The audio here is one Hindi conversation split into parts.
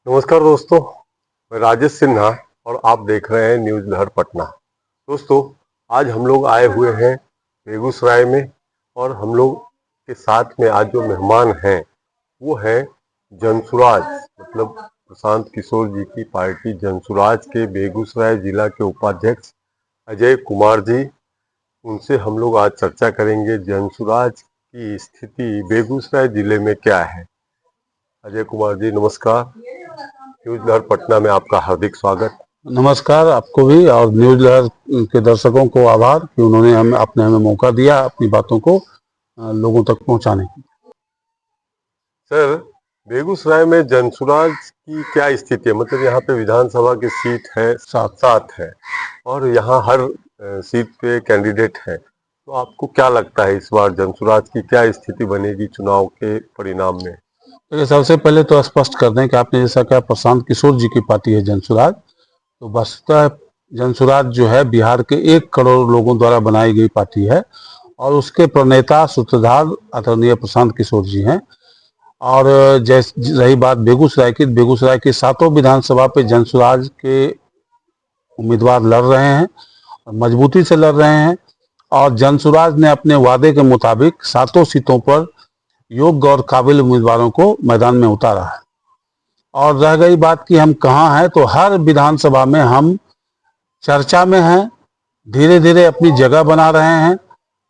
नमस्कार दोस्तों, मैं राजेश सिन्हा और आप देख रहे हैं न्यूज लहर पटना। दोस्तों, आज हम लोग आए हुए हैं बेगूसराय में और हम लोग के साथ में आज जो मेहमान हैं वो है जनसुराज, मतलब प्रशांत किशोर जी की पार्टी जनसुराज के बेगूसराय जिला के उपाध्यक्ष अजय कुमार जी। उनसे हम लोग आज चर्चा करेंगे जनसुराज की स्थिति बेगूसराय जिले में क्या है। अजय कुमार जी नमस्कार। न्यूज लहर पटना में आपका हार्दिक स्वागत। नमस्कार आपको भी और न्यूज लहर के दर्शकों को आभार कि उन्होंने हमें मौका दिया अपनी बातों को लोगों तक पहुंचाने की। सर, बेगूसराय में जनसुराज की क्या स्थिति है? मतलब यहाँ पे विधानसभा की सीट है सात है और यहाँ हर सीट पे कैंडिडेट है, तो आपको क्या लगता है इस बार जनसुराज की क्या स्थिति बनेगी चुनाव के परिणाम में? तो सबसे पहले तो स्पष्ट कर दें कि आपने जैसा कहा प्रशांत किशोर जी की पार्टी है जनसुराज, तो वस्तुतः जनसुराज जो है बिहार के 1 करोड़ लोगों द्वारा बनाई गई पार्टी है और उसके प्रणेता सूत्रधार आदरणीय प्रशांत किशोर जी हैं। और जैसे रही बात बेगूसराय की 7 विधानसभा पे जनसुराज के उम्मीदवार लड़ रहे हैं और मजबूती से लड़ रहे हैं और जनसुराज ने अपने वादे के मुताबिक 7 सीटों पर योग्य और काबिल उम्मीदवारों को मैदान में उतारा है। और रह गई बात कि हम कहाँ हैं, तो हर विधानसभा में हम चर्चा में हैं, धीरे धीरे अपनी जगह बना रहे हैं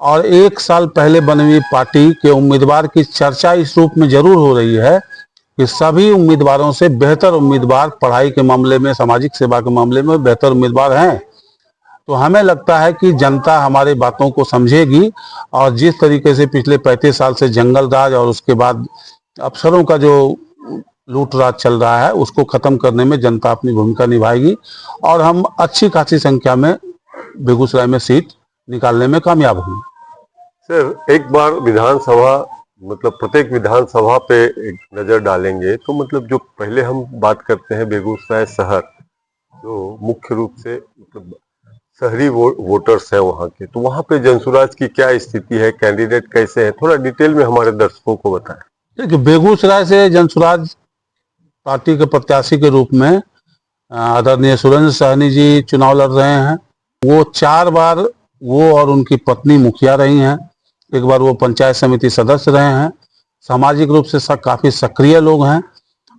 और 1 साल पहले बनी हुई पार्टी के उम्मीदवार की चर्चा इस रूप में जरूर हो रही है कि सभी उम्मीदवारों से बेहतर उम्मीदवार पढ़ाई के मामले में, सामाजिक सेवा के मामले में बेहतर उम्मीदवार हैं। तो हमें लगता है कि जनता हमारी बातों को समझेगी और जिस तरीके से पिछले 35 साल से जंगल राज और उसके बाद अफसरों का जो लूट राज चल रहा है उसको खत्म करने में जनता अपनी भूमिका निभाएगी और हम अच्छी खासी संख्या में बेगूसराय में सीट निकालने में कामयाब होंगे। सर, एक बार विधानसभा मतलब प्रत्येक विधानसभा पे एक नजर डालेंगे तो मतलब जो पहले हम बात करते हैं बेगूसराय शहर, जो मुख्य रूप से मतलब शहरी वोटर्स हैं वहाँ के, तो वहाँ पे जनसुराज की क्या स्थिति है, कैंडिडेट कैसे है, थोड़ा डिटेल में हमारे दर्शकों को बताएं। देखिए, बेगूसराय से जनसुराज पार्टी के प्रत्याशी के रूप में आदरणीय सुरेंद्र सहनी जी चुनाव लड़ रहे हैं। वो 4 बार वो और उनकी पत्नी मुखिया रही हैं, 1 बार वो पंचायत समिति सदस्य रहे हैं, सामाजिक रूप से काफी सक्रिय लोग हैं।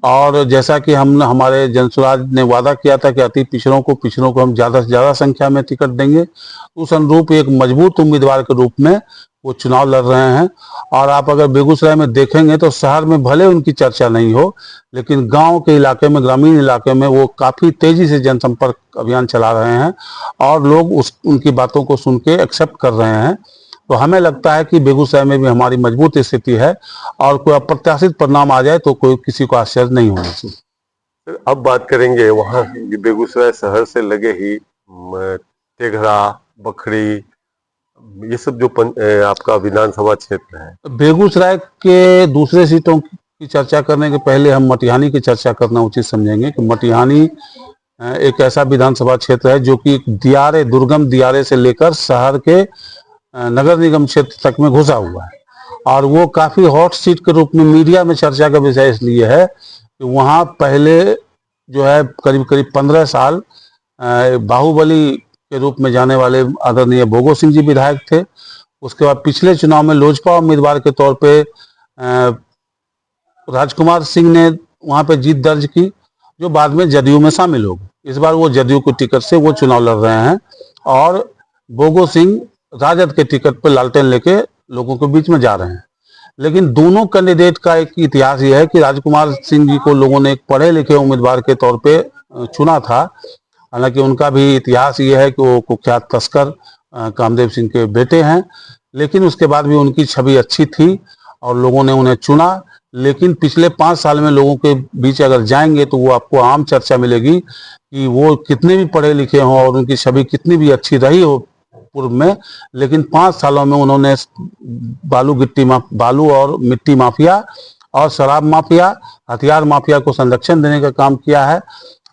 और जैसा कि हमारे जनसुराज ने वादा किया था कि अति पिछड़ों को हम ज़्यादा से ज़्यादा संख्या में टिकट देंगे, उस अनुरूप एक मजबूत उम्मीदवार के रूप में वो चुनाव लड़ रहे हैं। और आप अगर बेगूसराय में देखेंगे तो शहर में भले उनकी चर्चा नहीं हो, लेकिन गांव के इलाके में, ग्रामीण इलाके में वो काफ़ी तेजी से जनसंपर्क अभियान चला रहे हैं और लोग उनकी बातों को सुन के एक्सेप्ट कर रहे हैं। तो हमें लगता है कि बेगूसराय में भी हमारी मजबूत स्थिति है और कोई अप्रत्याशित परिणाम आ जाए तो कोई किसी को आश्चर्य नहीं होना चाहिए। अब बात करेंगे वहाँ बेगूसराय शहर से लगे ही तेघड़ा, बखरी, ये सब जो आपका विधानसभा क्षेत्र है। बेगूसराय के दूसरे सीटों की चर्चा करने के पहले हम मटिहानी की चर्चा करना उचित समझेंगे कि मटिहानी एक ऐसा विधानसभा क्षेत्र है जो कि दियारे, दुर्गम दियारे से लेकर शहर के नगर निगम क्षेत्र तक में घुसा हुआ है और वो काफी हॉट सीट के रूप में मीडिया में चर्चा का विषय इसलिए है कि वहाँ पहले जो है करीब करीब 15 साल बाहुबली के रूप में जाने वाले आदरणीय भोगो सिंह जी विधायक थे। उसके बाद पिछले चुनाव में लोजपा उम्मीदवार के तौर पे राजकुमार सिंह ने वहाँ पे जीत दर्ज की, जो बाद में जदयू में शामिल हो गए। इस बार वो जदयू के टिकट से वो चुनाव लड़ रहे हैं और भोगो सिंह राजद के टिकट पर लालटेन लेके लोगों के बीच में जा रहे हैं। लेकिन दोनों कैंडिडेट का एक इतिहास ये है कि राजकुमार सिंह जी को लोगों ने एक पढ़े लिखे उम्मीदवार के तौर पे चुना था। हालांकि उनका भी इतिहास ये है कि वो कुख्यात तस्कर कामदेव सिंह के बेटे हैं, लेकिन उसके बाद भी उनकी छवि अच्छी थी और लोगों ने उन्हें चुना। लेकिन पिछले 5 साल में लोगों के बीच अगर जाएंगे तो वो आपको आम चर्चा मिलेगी कि वो कितने भी पढ़े लिखे हों और उनकी छवि कितनी भी अच्छी रही हो पूर्व में, लेकिन 5 सालों में उन्होंने बालू और मिट्टी माफिया और शराब माफिया, हथियार माफिया को संरक्षण देने का काम किया है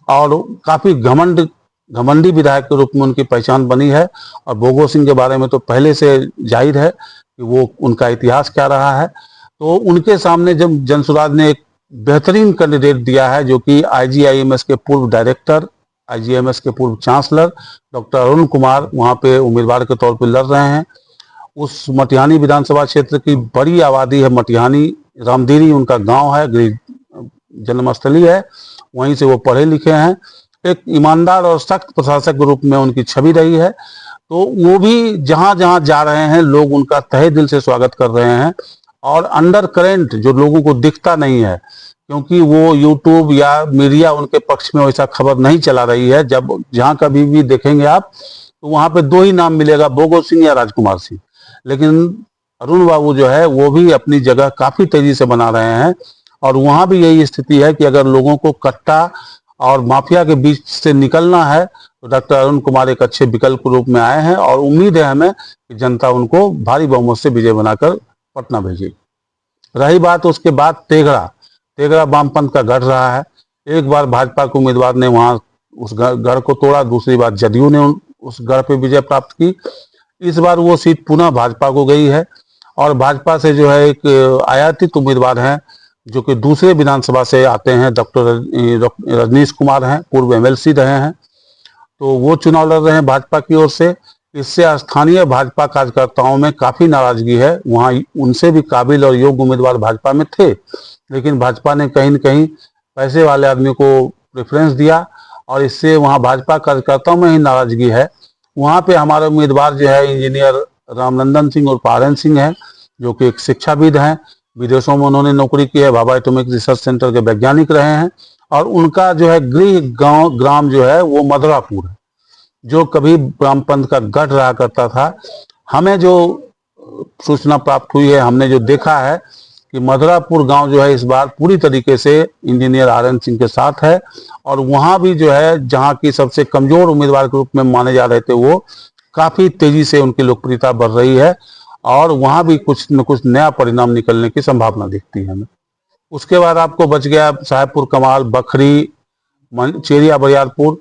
और काफी घमंडी विधायक के रूप में उनकी पहचान बनी है। और भोगो सिंह के बारे में तो पहले से जाहिर है कि वो उनका इतिहास क्या रहा है। तो उनके सामने जब जनसुराज ने एक बेहतरीन कैंडिडेट दिया है, जो कि आईजीआईएमएस के पूर्व डायरेक्टर, आईजीआईएमएस के पूर्व चांसलर डॉक्टर अरुण कुमार वहां पे उम्मीदवार के तौर पर लड़ रहे हैं। उस मटिहानी विधानसभा क्षेत्र की बड़ी आबादी है। मटिहानी रामदीरी उनका गांव है, गृह जन्मस्थली है, वहीं से वो पढ़े लिखे हैं। एक ईमानदार और सख्त प्रशासक के रूप में उनकी छवि रही है। तो वो भी जहां जहां जा रहे हैं लोग उनका तहे दिल से स्वागत कर रहे हैं। और अंडर करेंट जो लोगों को दिखता नहीं है, क्योंकि वो यूट्यूब या मीडिया उनके पक्ष में वैसा खबर नहीं चला रही है। जब जहां कभी भी देखेंगे आप तो वहां पे दो ही नाम मिलेगा, बोगो सिंह या राजकुमार सिंह। लेकिन अरुण बाबू जो है वो भी अपनी जगह काफी तेजी से बना रहे हैं। और वहां भी यही स्थिति है कि अगर लोगों को कट्टा और माफिया के बीच से निकलना है तो डॉक्टर अरुण कुमार एक अच्छे विकल्प के रूप में आए हैं। और उम्मीद है हमें कि जनता उनको भारी बहुमत से विजय बनाकर पटना भेजेगी। रही बात उसके बाद तेघड़ा वामपंथ का गढ़ रहा है। एक बार भाजपा के उम्मीदवार ने वहां उस गढ़ को तोड़ा, दूसरी बार जदयू ने उस गढ़ पे विजय प्राप्त की। इस बार वो सीट पुनः भाजपा को गई है। और भाजपा से जो है एक आयातित उम्मीदवार हैं जो कि दूसरे विधानसभा से आते हैं, डॉक्टर रजनीश कुमार हैं, पूर्व एमएलसी रहे हैं। तो वो चुनाव लड़ रहे हैं भाजपा की ओर से। इससे स्थानीय भाजपा कार्यकर्ताओं में काफी नाराजगी है। वहां उनसे भी काबिल और योग्य उम्मीदवार भाजपा में थे, लेकिन भाजपा ने कहीं न कहीं पैसे वाले आदमी को प्रेफरेंस दिया और इससे वहां भाजपा कार्यकर्ताओं में ही नाराजगी है। वहां पे हमारे उम्मीदवार जो है इंजीनियर रामनंदन सिंह और पारन सिंह है, जो कि एक शिक्षाविद हैं। विदेशों में उन्होंने नौकरी की है, भाभा एटॉमिक रिसर्च सेंटर के वैज्ञानिक रहे हैं। और उनका जो है गृह गांव ग्राम जो है वो मधुरापुर है, जो कभी वामपंथ का गढ़ रहा करता था। हमें जो सूचना प्राप्त हुई है, हमने जो देखा है कि मधुरापुर गांव जो है इस बार पूरी तरीके से इंजीनियर आरएन सिंह के साथ है। और वहां भी जो है जहां की सबसे कमजोर उम्मीदवार के रूप में माने जा रहे थे, वो काफी तेजी से उनकी लोकप्रियता बढ़ रही है। और वहां भी कुछ न कुछ नया परिणाम निकलने की संभावना दिखती है हमें। उसके बाद आपको बच गया साहेबपुर कमाल, बखरी, चेरिया बरियारपुर।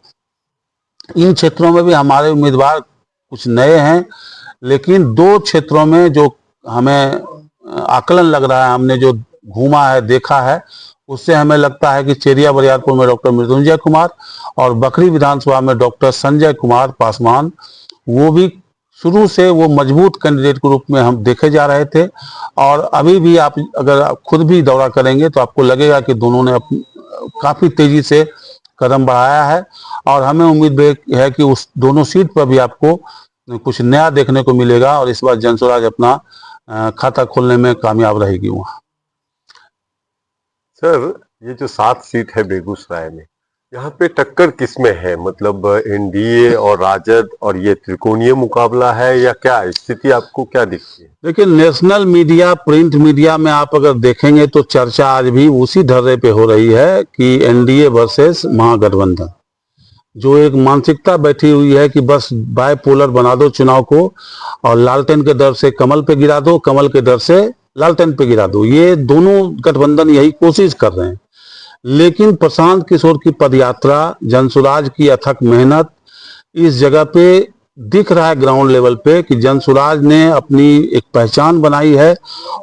इन क्षेत्रों में भी हमारे उम्मीदवार कुछ नए हैं, लेकिन दो क्षेत्रों में जो हमें आकलन लग रहा है, हमने जो घूमा है देखा है, उससे हमें लगता है कि चेरिया बरियारपुर में डॉक्टर मृत्युंजय कुमार और बखरी विधानसभा में डॉक्टर संजय कुमार पासवान, वो भी शुरू से वो मजबूत कैंडिडेट के रूप में हम देखे जा रहे थे। और अभी भी आप अगर खुद भी दौरा करेंगे तो आपको लगेगा कि दोनों ने काफी तेजी से कदम बढ़ाया है। और हमें उम्मीद है कि उस दोनों सीट पर भी आपको कुछ नया देखने को मिलेगा और इस बार जनसुराज अपना खाता खोलने में कामयाब रहेगी वहाँ। सर, ये जो 7 सीट है बेगूसराय में, यहाँ पे टक्कर किसमें है? मतलब एनडीए और राजद और ये त्रिकोणीय मुकाबला है या क्या स्थिति आपको क्या दिखती है? देखिए, नेशनल मीडिया, प्रिंट मीडिया में आप अगर देखेंगे तो चर्चा आज भी उसी ढर्रे पे हो रही है कि एनडीए वर्सेस महागठबंधन। जो एक मानसिकता बैठी हुई है कि बस बायपोलर बना दो चुनाव को और लालटेन के डर से कमल पे गिरा दो, कमल के डर से लालटेन पे गिरा दो। ये दोनों गठबंधन यही कोशिश कर रहे हैं। लेकिन प्रशांत किशोर की पदयात्रा, जनसुराज की अथक मेहनत, इस जगह पे दिख रहा है ग्राउंड लेवल पे कि जनसुराज ने अपनी एक पहचान बनाई है।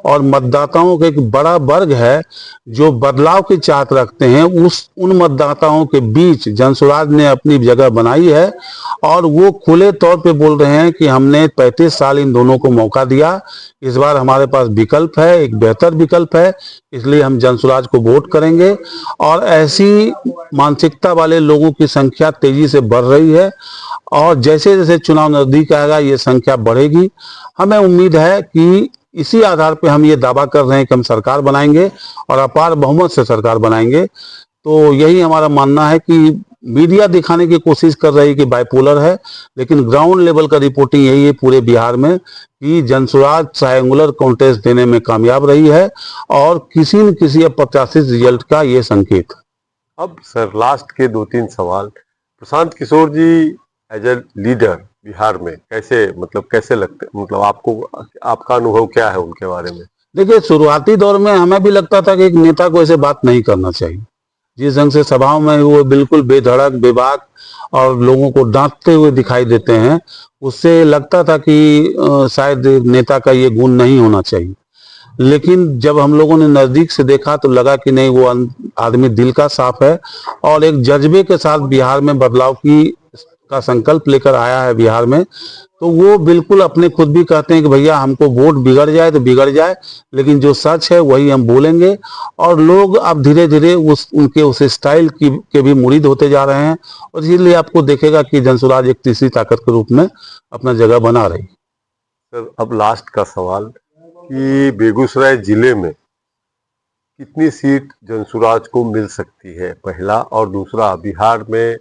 और मतदाताओं का एक बड़ा वर्ग है जो बदलाव की चाहत रखते हैं, उन मतदाताओं के बीच जनसुराज ने अपनी जगह बनाई है। और वो खुले तौर पे बोल रहे हैं कि हमने 35 साल इन दोनों को मौका दिया, इस बार हमारे पास विकल्प है, एक बेहतर विकल्प है, इसलिए हम जनसुराज को वोट करेंगे। और ऐसी मानसिकता वाले लोगों की संख्या तेजी से बढ़ रही है और जैसे जैसे चुनाव नजदीक आएगा ये संख्या बढ़ेगी। हमें उम्मीद है कि इसी आधार पे हम ये दावा कर रहे हैं कि हम सरकार बनाएंगे और अपार बहुमत से सरकार बनाएंगे। तो यही हमारा मानना है कि मीडिया दिखाने की कोशिश कर रही है कि बाइपोलर है, लेकिन ग्राउंड लेवल का रिपोर्टिंग यही है पूरे बिहार में कि जनसुराज ट्रायंगुलर कॉन्टेस्ट देने में कामयाब रही है और किसी न किसी अप्रत्याशित रिजल्ट का ये संकेत। अब सर लास्ट के 2-3 सवाल, प्रशांत किशोर जी एज ए लीडर बिहार में कैसे लगते, मतलब आपका अनुभव क्या है उनके बारे में? देखिए, शुरुआती दौर में हमें भी लगता था कि एक नेता को ऐसे बात नहीं करना चाहिए। जिस ढंग से सभाओं में वो बिल्कुल बेधड़क, बेबाक और लोगों को डांटते हुए दिखाई देते हैं, उससे लगता था कि शायद नेता का ये गुण नहीं होना चाहिए। लेकिन जब हम लोगों ने नजदीक से देखा तो लगा कि नहीं, वो आदमी दिल का साफ है और एक जज्बे के साथ बिहार में बदलाव का संकल्प लेकर आया है बिहार में। तो वो बिल्कुल अपने खुद भी कहते हैं कि भैया हमको वोट बिगड़ जाए तो बिगड़ जाए, लेकिन जो सच है वही हम बोलेंगे। और लोग अब धीरे धीरे उनके उस स्टाइल के भी मुरीद होते जा रहे हैं, और इसीलिए आपको देखेगा कि जनसुराज एक तीसरी ताकत के रूप में अपना जगह बना रही। सर, अब लास्ट का सवाल कि बेगूसराय जिले में कितनी सीट जनसुराज को मिल सकती है, पहला, और दूसरा बिहार में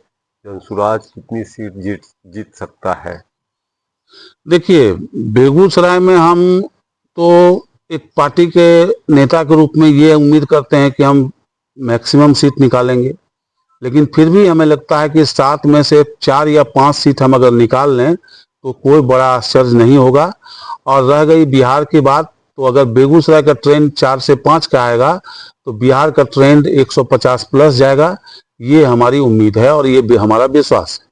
जनसुराज कितनी सीट जीत सकता है? देखिए, बेगूसराय में हम तो एक पार्टी के नेता के रूप में ये उम्मीद करते हैं कि हम मैक्सिमम सीट निकालेंगे, लेकिन फिर भी हमें लगता है कि 7 में से 4 या 5 सीट हम अगर निकाल लें तो कोई बड़ा आश्चर्य नहीं होगा। और रह गई बिहार की बात, तो अगर बेगूसराय का ट्रेंड 4 से 5 का आएगा तो बिहार का ट्रेंड 150 प्लस जाएगा। ये हमारी उम्मीद है और ये हमारा विश्वास है।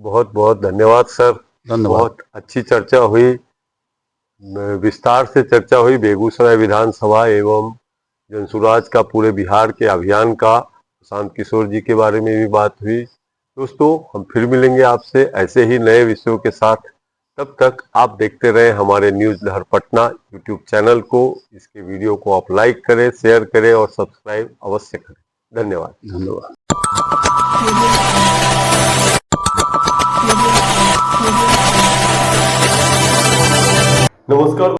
बहुत बहुत धन्यवाद सर, धन्यवाद। बहुत अच्छी चर्चा हुई, विस्तार से चर्चा हुई बेगूसराय विधानसभा एवं जनसुराज का पूरे बिहार के अभियान का। प्रशांत किशोर जी के बारे में भी बात हुई। दोस्तों, हम फिर मिलेंगे आपसे ऐसे ही नए विषयों के साथ। तब तक आप देखते रहें हमारे न्यूज़ लहर पटना यूट्यूब चैनल को। इसके वीडियो को आप लाइक करें, शेयर करें और सब्सक्राइब अवश्य करें। धन्यवाद। धन्यवाद। नमस्कार।